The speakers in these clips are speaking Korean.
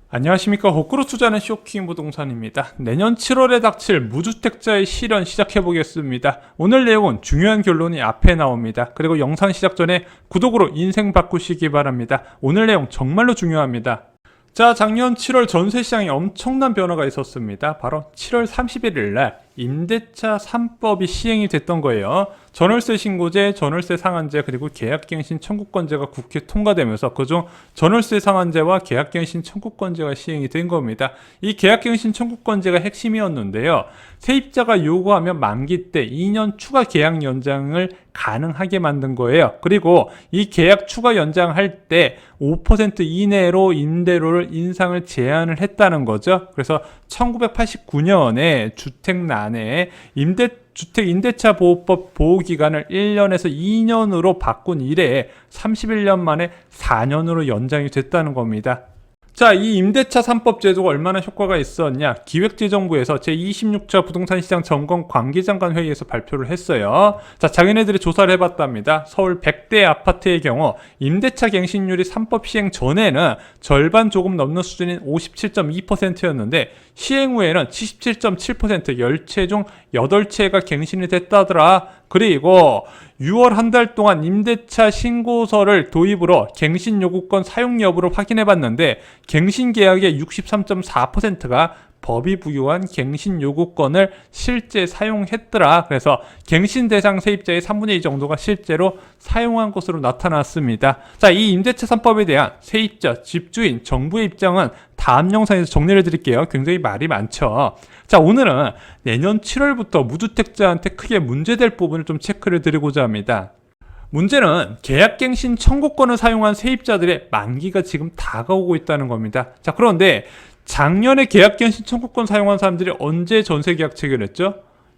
안녕하십니까. 거꾸로 투자는 쇼킹 부동산입니다. 내년 7월에 닥칠 무주택자의 실현 시작해보겠습니다. 오늘 내용은 중요한 결론이 앞에 나옵니다. 그리고 영상 시작 전에 구독으로 인생 바꾸시기 바랍니다. 오늘 내용 정말로 중요합니다. 자, 작년 7월 전세시장에 엄청난 변화가 있었습니다. 바로 7월 31일 날 임대차 3법이 시행이 됐던 거예요. 전월세 신고제, 전월세 상한제, 그리고 계약갱신 청구권제가 국회 통과되면서 그중 전월세 상한제와 계약갱신 청구권제가 시행이 된 겁니다. 이 계약갱신 청구권제가 핵심이었는데요. 세입자가 요구하면 만기 때 2년 추가 계약 연장을 가능하게 만든 거예요. 그리고 이 계약 추가 연장할 때 5% 이내로 임대료를 인상을 제한을 했다는 거죠. 그래서 1989년에 주택난에 주택 임대차 보호법 보호기간을 1년에서 2년으로 바꾼 이래 31년 만에 4년으로 연장이 됐다는 겁니다. 자, 이 임대차 3법 제도가 얼마나 효과가 있었냐? 기획재정부에서 제26차 부동산시장 점검 관계장관 회의에서 발표를 했어요. 자, 자기네들이 조사를 해봤답니다. 서울 100대 아파트의 경우 임대차 갱신율이 3법 시행 전에는 절반 조금 넘는 수준인 57.2%였는데 시행 후에는 77.7%, 10채 중 8채가 갱신이 됐다더라. 그리고 6월 한 달 동안 임대차 신고서를 도입으로 갱신 요구권 사용 여부를 확인해 봤는데 갱신 계약의 63.4%가 법이 부여한 갱신 요구권을 실제 사용했더라. 그래서 갱신 대상 세입자의 3분의 2 정도가 실제로 사용한 것으로 나타났습니다. 자, 이 임대차 3법에 대한 세입자, 집주인, 정부의 입장은 다음 영상에서 정리를 드릴게요. 굉장히 말이 많죠. 자, 오늘은 내년 7월부터 무주택자한테 크게 문제될 부분을 좀 체크를 드리고자 합니다. 문제는 계약갱신 청구권을 사용한 세입자들의 만기가 지금 다가오고 있다는 겁니다. 자, 그런데 작년에 계약갱신 청구권 사용한 사람들이 언제 전세계약 체결했죠?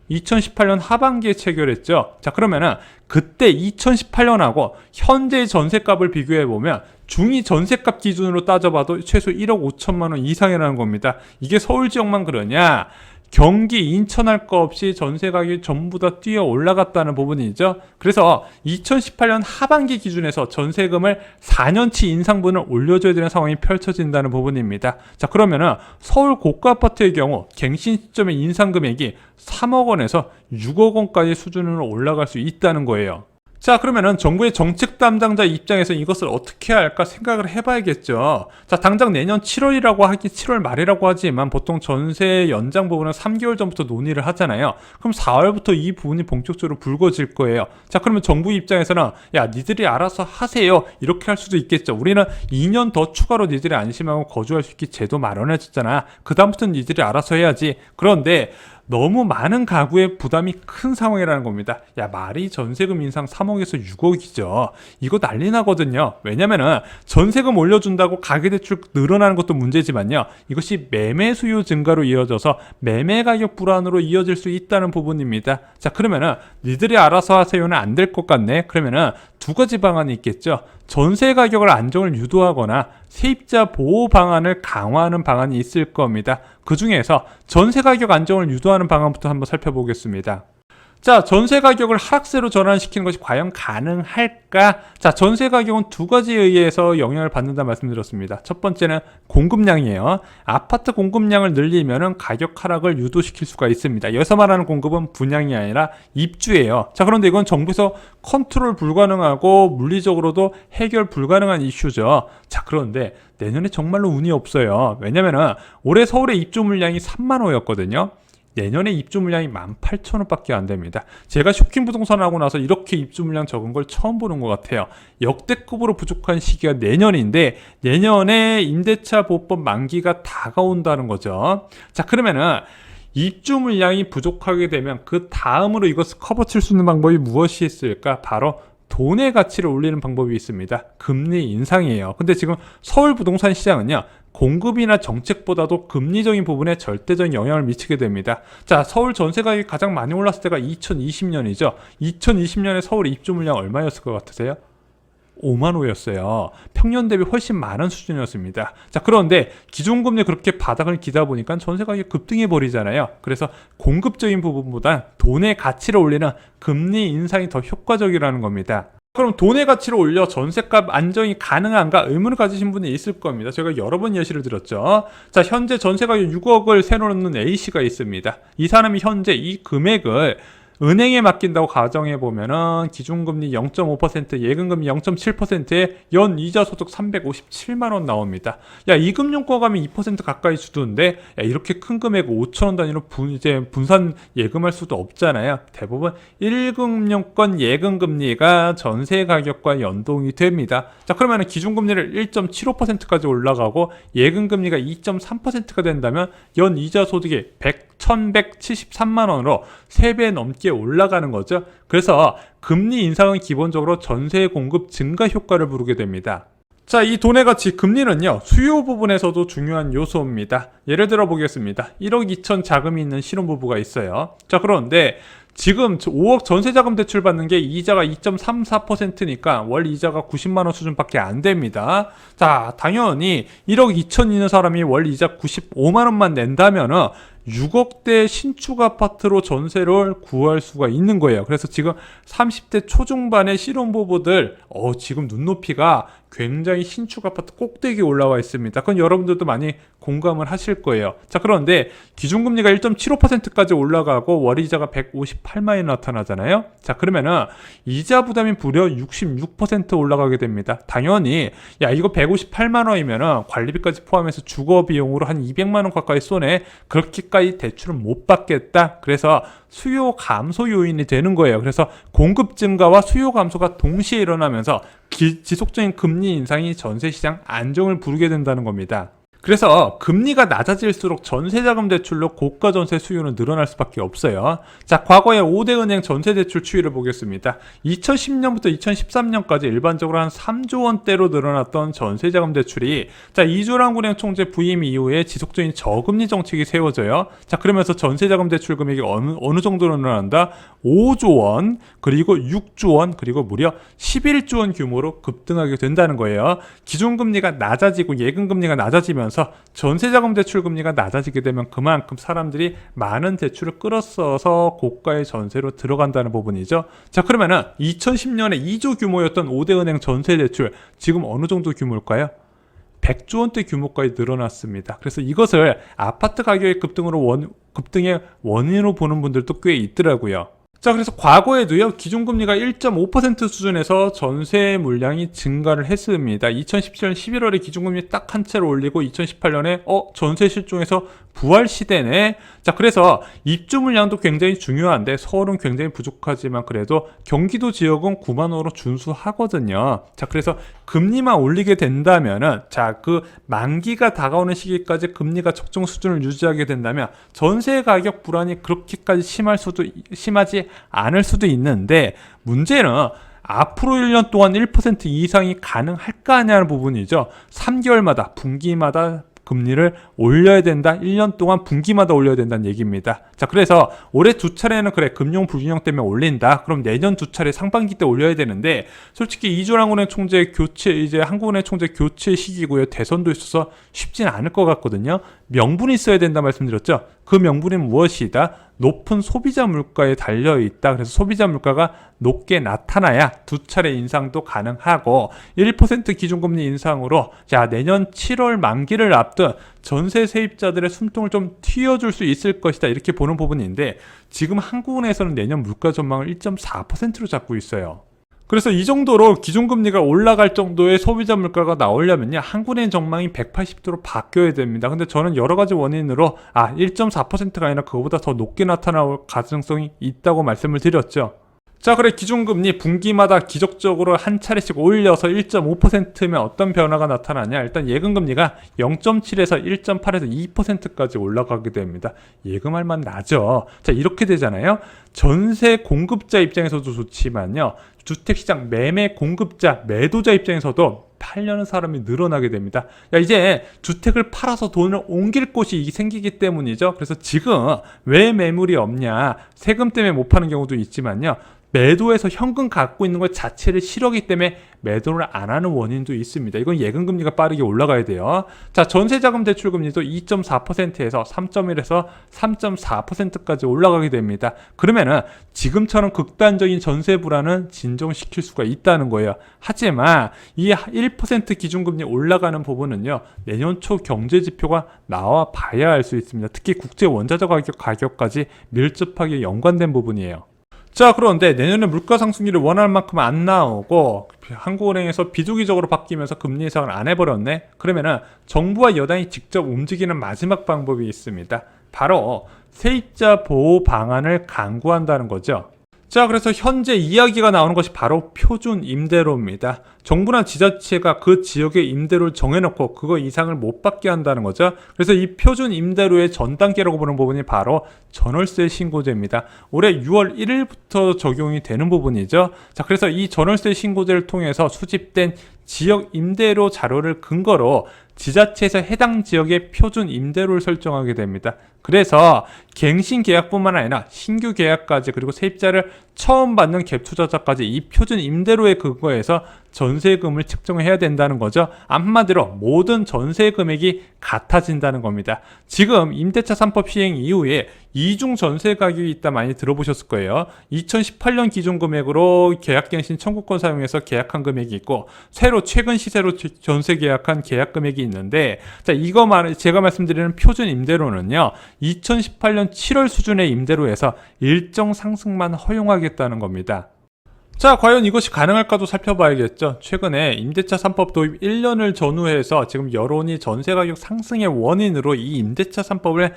2018년 하반기에 체결했죠. 자, 그러면은 그때 2018년하고 현재의 전세값을 비교해보면 중위 전세값 기준으로 따져봐도 최소 1억 5천만 원 이상이라는 겁니다. 이게 서울 지역만 그러냐? 경기, 인천 할 거 없이 전세 가격이 전부 다 뛰어 올라갔다는 부분이죠. 그래서 2018년 하반기 기준에서 전세금을 4년치 인상분을 올려줘야 되는 상황이 펼쳐진다는 부분입니다. 자, 그러면은 서울 고가 아파트의 경우 갱신 시점의 인상 금액이 3억 원에서 6억 원까지 수준으로 올라갈 수 있다는 거예요. 자, 그러면은 정부의 정책 담당자 입장에서 이것을 어떻게 할까 생각을 해봐야겠죠. 자, 당장 내년 7월 말이라고 하지만 보통 전세 연장 부분은 3개월 전부터 논의를 하잖아요. 그럼 4월부터 이 부분이 본격적으로 불거질 거예요. 자, 그러면 정부 입장에서는 야, 니들이 알아서 하세요. 이렇게 할 수도 있겠죠. 우리는 2년 더 추가로 니들이 안심하고 거주할 수 있게 제도 마련해줬잖아. 그 다음부터는 니들이 알아서 해야지. 그런데 너무 많은 가구의 부담이 큰 상황이라는 겁니다. 야, 말이 전세금 인상 3억에서 6억이죠. 이거 난리 나거든요. 왜냐면은 전세금 올려준다고 가계대출 늘어나는 것도 문제지만요. 이것이 매매 수요 증가로 이어져서 매매 가격 불안으로 이어질 수 있다는 부분입니다. 자, 그러면은 니들이 알아서 하세요는 안 될 것 같네. 그러면은 두 가지 방안이 있겠죠. 전세 가격을 안정을 유도하거나 세입자 보호 방안을 강화하는 방안이 있을 겁니다. 그 중에서 전세 가격 안정을 유도하는 방안부터 한번 살펴보겠습니다. 자, 전세 가격을 하락세로 전환시키는 것이 과연 가능할까? 자, 전세 가격은 두 가지에 의해서 영향을 받는다 말씀드렸습니다. 첫 번째는 공급량이에요. 아파트 공급량을 늘리면은 가격 하락을 유도시킬 수가 있습니다. 여기서 말하는 공급은 분양이 아니라 입주예요. 자, 그런데 이건 정부에서 컨트롤 불가능하고 물리적으로도 해결 불가능한 이슈죠. 자, 그런데 내년에 정말로 운이 없어요. 왜냐면은 올해 서울의 입주 물량이 3만 호였거든요. 내년에 입주 물량이 18,000호밖에 안 됩니다. 제가 쇼킹 부동산을 하고 나서 이렇게 입주 물량 적은 걸 처음 보는 것 같아요. 역대급으로 부족한 시기가 내년인데 내년에 임대차 보호법 만기가 다가온다는 거죠. 자, 그러면은 입주 물량이 부족하게 되면 그 다음으로 이것을 커버칠 수 있는 방법이 무엇이 있을까? 바로 돈의 가치를 올리는 방법이 있습니다. 금리 인상이에요. 근데 지금 서울 부동산 시장은요, 공급이나 정책보다도 금리적인 부분에 절대적인 영향을 미치게 됩니다. 자, 서울 전세 가격이 가장 많이 올랐을 때가 2020년이죠. 2020년에 서울 입주 물량 얼마였을 것 같으세요? 15만 호였어요. 평년 대비 훨씬 많은 수준이었습니다. 자, 그런데 기준금리 그렇게 바닥을 기다 보니까 전세 가격이 급등해 버리잖아요. 그래서 공급적인 부분보다 돈의 가치를 올리는 금리 인상이 더 효과적이라는 겁니다. 그럼 돈의 가치를 올려 전세값 안정이 가능한가 의문을 가지신 분이 있을 겁니다. 제가 여러 번 예시를 들었죠. 자, 현재 전세가격 6억을 세놓는 A씨가 있습니다. 이 사람이 현재 이 금액을 은행에 맡긴다고 가정해보면은 기준금리 0.5%, 예금금리 0.7%에 연 이자 소득 357만원 나옵니다. 야, 이 금융권 가면 2% 가까이 주던데, 야, 이렇게 큰 금액 5천원 단위로 이제 분산 예금할 수도 없잖아요. 대부분 1금융권 예금금리가 전세 가격과 연동이 됩니다. 자, 그러면은 기준금리를 1.75%까지 올라가고 예금금리가 2.3%가 된다면 연 이자 소득이 1173만원으로 3배 넘게 올라가는 거죠. 그래서 금리 인상은 기본적으로 전세 공급 증가 효과를 부르게 됩니다. 자, 이 돈의 가치 금리는요, 수요 부분에서도 중요한 요소입니다. 예를 들어 보겠습니다. 1억 2천 자금이 있는 신혼부부가 있어요. 자, 그런데 지금 5억 전세자금 대출 받는 게 이자가 2.34%니까 월 이자가 90만원 수준밖에 안 됩니다. 자, 당연히 1억 2천 있는 사람이 월 이자 95만원만 낸다면은 6억대 신축 아파트로 전세를 구할 수가 있는 거예요. 그래서 지금 30대 초중반의 신혼부부들 지금 눈높이가 굉장히 신축 아파트 꼭대기에 올라와 있습니다. 그건 여러분들도 많이 공감을 하실 거예요. 자, 그런데 기준금리가 1.75%까지 올라가고 월이자가 158만원이 나타나잖아요. 자, 그러면은 이자 부담이 무려 66% 올라가게 됩니다. 당연히 야, 이거 158만원이면은 관리비까지 포함해서 주거 비용으로 한 200만원 가까이 쏘네. 그렇게까지 대출을 못 받겠다. 그래서 수요 감소 요인이 되는 거예요. 그래서 공급 증가와 수요 감소가 동시에 일어나면서 지속적인 금리 인상이 전세시장 안정을 부르게 된다는 겁니다. 그래서 금리가 낮아질수록 전세자금 대출로 고가 전세 수요는 늘어날 수밖에 없어요. 자, 과거의 5대 은행 전세 대출 추이를 보겠습니다. 2010년부터 2013년까지 일반적으로 한 3조 원대로 늘어났던 전세자금 대출이 자, 이주랑은행 총재 부임 이후에 지속적인 저금리 정책이 세워져요. 자, 그러면서 전세자금 대출 금액이 어느 정도로 늘어난다? 5조 원, 그리고 6조 원, 그리고 무려 11조 원 규모로 급등하게 된다는 거예요. 기준금리가 낮아지고 예금금리가 낮아지면 전세자금 대출 금리가 낮아지게 되면 그만큼 사람들이 많은 대출을 끌어써서 고가의 전세로 들어간다는 부분이죠. 자, 그러면은 2010년에 2조 규모였던 5대 은행 전세 대출 지금 어느 정도 규모일까요? 100조 원대 규모까지 늘어났습니다. 그래서 이것을 아파트 가격의 급등의 원인으로 보는 분들도 꽤 있더라고요. 자, 그래서 과거에도요, 기준금리가 1.5% 수준에서 전세 물량이 증가를 했습니다. 2017년 11월에 기준금리 딱 한 채로 올리고 2018년에 전세 실종에서 부활 시대네. 자, 그래서 입주 물량도 굉장히 중요한데 서울은 굉장히 부족하지만 그래도 경기도 지역은 9만 호로 준수하거든요. 자, 그래서 금리만 올리게 된다면은 그 만기가 다가오는 시기까지 금리가 적정 수준을 유지하게 된다면 전세 가격 불안이 그렇게까지 심하지 않을 수도 있는데 문제는 앞으로 1년 동안 1% 이상이 가능할까 하냐는 부분이죠. 3개월마다 분기마다 금리를 올려야 된다. 1년 동안 분기마다 올려야 된다는 얘기입니다. 자, 그래서 올해 두 차례는 그래 금융 불균형 때문에 올린다. 그럼 내년 두 차례 상반기 때 올려야 되는데 솔직히 이주랑은행 총재 교체 이제 한국은행 총재 교체 시기고요. 대선도 있어서 쉽진 않을 것 같거든요. 명분이 있어야 된다 말씀드렸죠. 그 명분이 무엇이다? 높은 소비자 물가에 달려있다. 그래서 소비자 물가가 높게 나타나야 두 차례 인상도 가능하고 1% 기준금리 인상으로 내년 7월 만기를 앞둔 전세 세입자들의 숨통을 좀 틔워줄 수 있을 것이다. 이렇게 보는 부분인데 지금 한국은행에서는 내년 물가 전망을 1.4%로 잡고 있어요. 그래서 이 정도로 기준금리가 올라갈 정도의 소비자 물가가 나오려면요, 한국은행 전망이 180도로 바뀌어야 됩니다. 근데 저는 여러 가지 원인으로 1.4%가 아니라 그거보다 더 높게 나타날 가능성이 있다고 말씀을 드렸죠. 자, 그래 기준금리 분기마다 기적적으로 한 차례씩 올려서 1.5%면 어떤 변화가 나타나냐? 일단 예금금리가 0.7에서 1.8에서 2%까지 올라가게 됩니다. 예금할 만 나죠. 자, 이렇게 되잖아요. 전세 공급자 입장에서도 좋지만요, 주택시장 매매 공급자 매도자 입장에서도 팔려는 사람이 늘어나게 됩니다. 이제 주택을 팔아서 돈을 옮길 곳이 생기기 때문이죠. 그래서 지금 왜 매물이 없냐? 세금 때문에 못 파는 경우도 있지만요, 매도해서 현금 갖고 있는 것 자체를 싫어하기 때문에 매도를 안 하는 원인도 있습니다. 이건 예금금리가 빠르게 올라가야 돼요. 자, 전세자금 대출금리도 2.4%에서 3.1에서 3.4%까지 올라가게 됩니다. 그러면은 지금처럼 극단적인 전세 불안은 진정시킬 수가 있다는 거예요. 하지만 이 1% 기준금리 올라가는 부분은요, 내년 초 경제 지표가 나와 봐야 알 수 있습니다. 특히 국제 원자재 가격까지 밀접하게 연관된 부분이에요. 자, 그런데 내년에 물가 상승률이 원할 만큼 안 나오고 한국은행에서 비주기적으로 바뀌면서 금리 인상을 안 해버렸네. 그러면은 정부와 여당이 직접 움직이는 마지막 방법이 있습니다. 바로 세입자 보호 방안을 강구한다는 거죠. 자, 그래서 현재 이야기가 나오는 것이 바로 표준 임대료입니다. 정부나 지자체가 그 지역의 임대료를 정해놓고 그거 이상을 못 받게 한다는 거죠. 그래서 이 표준 임대료의 전 단계라고 보는 부분이 바로 전월세 신고제입니다. 올해 6월 1일부터 적용이 되는 부분이죠. 자, 그래서 이 전월세 신고제를 통해서 수집된 지역 임대료 자료를 근거로 지자체에서 해당 지역의 표준 임대료를 설정하게 됩니다. 그래서 갱신 계약뿐만 아니라 신규 계약까지, 그리고 세입자를 처음 받는 갭 투자자까지 이 표준 임대료에 근거해서 전세금을 측정해야 된다는 거죠. 한마디로 모든 전세 금액이 같아진다는 겁니다. 지금 임대차 3법 시행 이후에 이중 전세 가격이 있다 많이 들어보셨을 거예요. 2018년 기준 금액으로 계약갱신 청구권 사용해서 계약한 금액이 있고, 새로 최근 시세로 전세 계약한 계약 금액이 있는데, 자, 제가 말씀드리는 표준 임대료는요, 2018년 7월 수준의 임대료에서 일정 상승만 허용하겠다는 겁니다. 자, 과연 이것이 가능할까도 살펴봐야겠죠. 최근에 임대차 3법 도입 1년을 전후해서 지금 여론이 전세가격 상승의 원인으로 이 임대차 3법을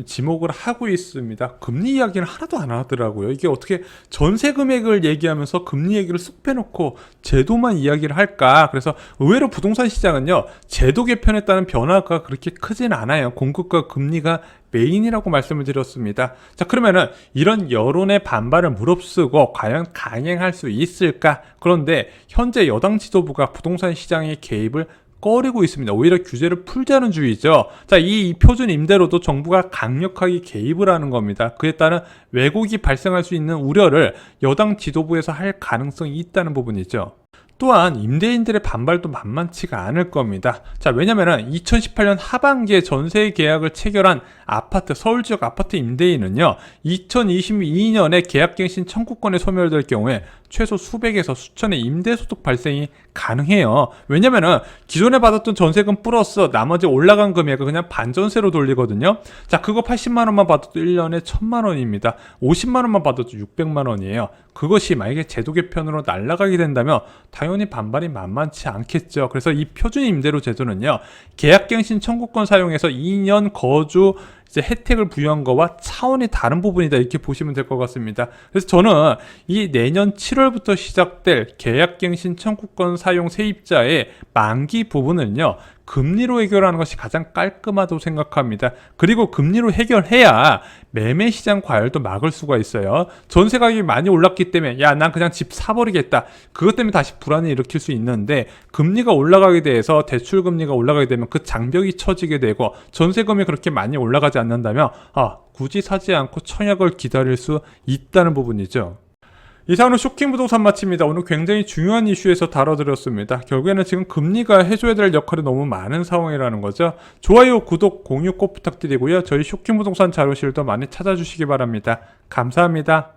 지목을 하고 있습니다. 금리 이야기는 하나도 안 하더라고요. 이게 어떻게 전세 금액을 얘기하면서 금리 얘기를 쑥 빼놓고 제도만 이야기를 할까? 그래서 의외로 부동산 시장은요, 제도 개편에 따른 변화가 그렇게 크진 않아요. 공급과 금리가 메인이라고 말씀을 드렸습니다. 자, 그러면은 이런 여론의 반발을 무릅쓰고 과연 강행할 수 있을까? 그런데 현재 여당 지도부가 부동산 시장의 개입을 꺼리고 있습니다. 오히려 규제를 풀자는 주의죠. 자, 이 표준 임대료도 정부가 강력하게 개입을 하는 겁니다. 그에 따른 왜곡이 발생할 수 있는 우려를 여당 지도부에서 할 가능성이 있다는 부분이죠. 또한 임대인들의 반발도 만만치가 않을 겁니다. 자, 왜냐면은 2018년 하반기에 전세 계약을 체결한 서울 지역 아파트 임대인은요, 2022년에 계약갱신 청구권에 소멸될 경우에 최소 수백에서 수천의 임대소득 발생이 가능해요. 왜냐면은 기존에 받았던 전세금 플러스 나머지 올라간 금액을 그냥 반전세로 돌리거든요. 자, 그거 80만 원만 받아도 1년에 1000만 원입니다. 50만 원만 받아도 600만 원이에요. 그것이 만약에 제도 개편으로 날아가게 된다면 당연히 반발이 만만치 않겠죠. 그래서 이 표준 임대료 제도는요, 계약갱신 청구권 사용해서 2년 거주 혜택을 부여한 거와 차원이 다른 부분이다, 이렇게 보시면 될 것 같습니다. 그래서 저는 이 내년 7월부터 시작될 계약갱신 청구권 사용 세입자의 만기 부분은요, 금리로 해결하는 것이 가장 깔끔하다고 생각합니다. 그리고 금리로 해결해야 매매 시장 과열도 막을 수가 있어요. 전세 가격이 많이 올랐기 때문에 난 그냥 집 사버리겠다, 그것 때문에 다시 불안을 일으킬 수 있는데, 금리가 올라가게 돼서 대출 금리가 올라가게 되면 그 장벽이 쳐지게 되고 전세금이 그렇게 많이 올라가지 않는다면 굳이 사지 않고 청약을 기다릴 수 있다는 부분이죠. 이상으로 쇼킹 부동산 마칩니다. 오늘 굉장히 중요한 이슈에서 다뤄드렸습니다. 결국에는 지금 금리가 해줘야 될 역할이 너무 많은 상황이라는 거죠. 좋아요, 구독, 공유 꼭 부탁드리고요. 저희 쇼킹 부동산 자료실도 많이 찾아주시기 바랍니다. 감사합니다.